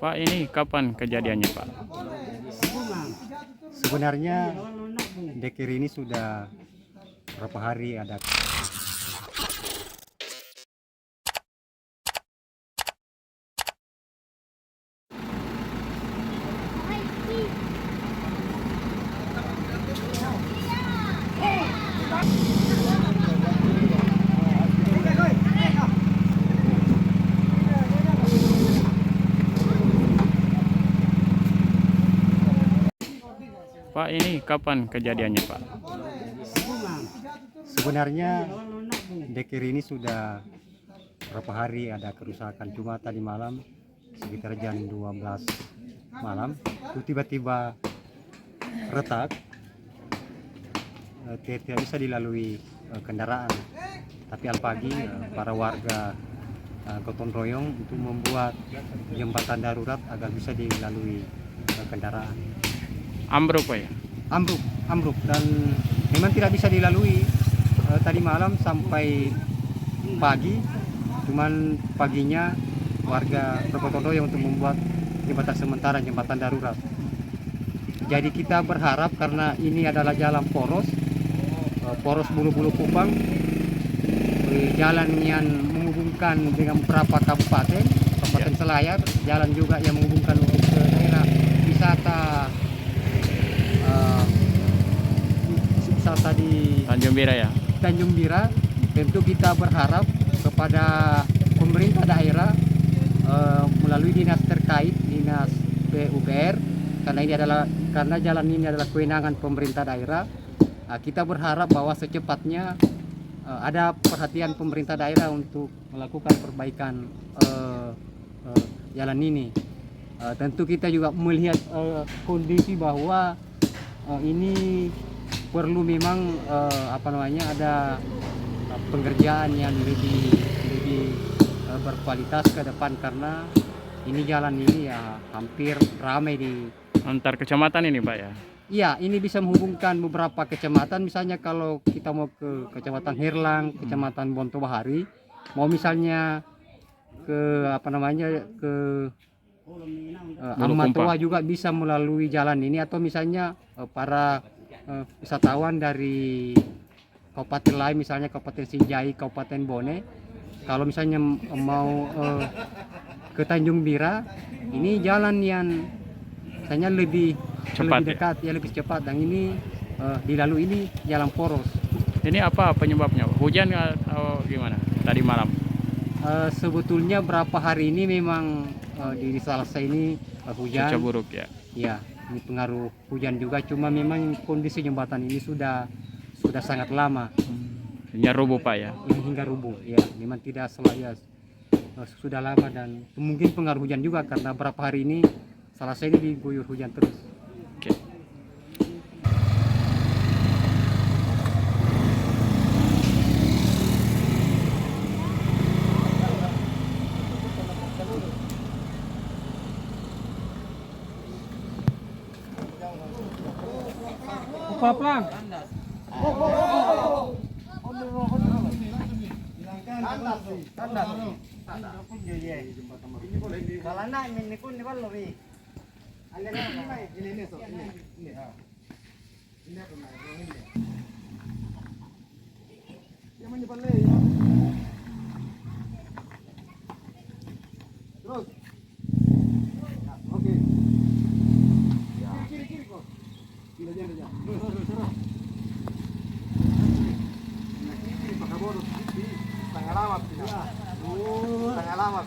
Pak, ini kapan kejadiannya, Pak? Sebenarnya Dekir ini sudah berapa hari ada. Pak, ini kapan kejadiannya, Pak? Sebenarnya Dekir ini sudah berapa hari ada kerusakan, cuma tadi malam sekitar jam 12 malam itu tiba-tiba retak, tidak bisa dilalui kendaraan. Tapi pagi para warga gotong royong untuk membuat jembatan darurat agar bisa dilalui kendaraan. Ambruk, Pak ya? Ambruk dan memang tidak bisa dilalui tadi malam sampai pagi. Cuman paginya warga bergotong royong untuk membuat jembatan sementara, jembatan darurat. Jadi kita berharap karena ini adalah jalan poros Bulu-Bulu Kupang, jalan yang menghubungkan dengan beberapa kabupaten Selayar, jalan juga yang menghubungkan untuk ke daerah wisata di Tanjung Bira ya? Tanjung Bira. Tentu kita berharap kepada pemerintah daerah melalui dinas terkait, dinas PUPR, karena jalan ini adalah kewenangan pemerintah daerah. Kita berharap bahwa secepatnya ada perhatian pemerintah daerah untuk melakukan perbaikan jalan ini. Tentu kita juga melihat kondisi bahwa ini perlu memang ada pengerjaan yang lebih berkualitas ke depan, karena ini jalan ini ya hampir ramai di Antar kecamatan ini, Pak ya? Iya, ini bisa menghubungkan beberapa kecamatan. Misalnya kalau kita mau ke Kecamatan Hirlang, Kecamatan Bonto Bahari, mau misalnya ke ke Amatoa juga bisa melalui jalan ini, atau misalnya para wisatawan dari kabupaten lain, misalnya Kabupaten Sinjai, Kabupaten Bone, kalau misalnya mau ke Tanjung Bira, ini jalan yang misalnya lebih dekat, ya lebih cepat, dan ini dilalui ini jalan poros. Ini apa penyebabnya? Hujan atau gimana tadi malam? Sebetulnya berapa hari ini memang di Salasa ini hujan. Cuaca buruk ya? Ya, ini pengaruh hujan juga, cuma memang kondisi jembatan ini sudah sangat lama. Hingga rubuh, Pak ya? Ini hingga rubuh, ya. Memang tidak selayas, sudah lama, dan mungkin pengaruh hujan juga karena berapa hari ini Salasa ini diguyur hujan terus. Oke. Papang. Terus. Oke. Kiri kok. Tidak jangan. Terus. Setengah lama. Setengah lama.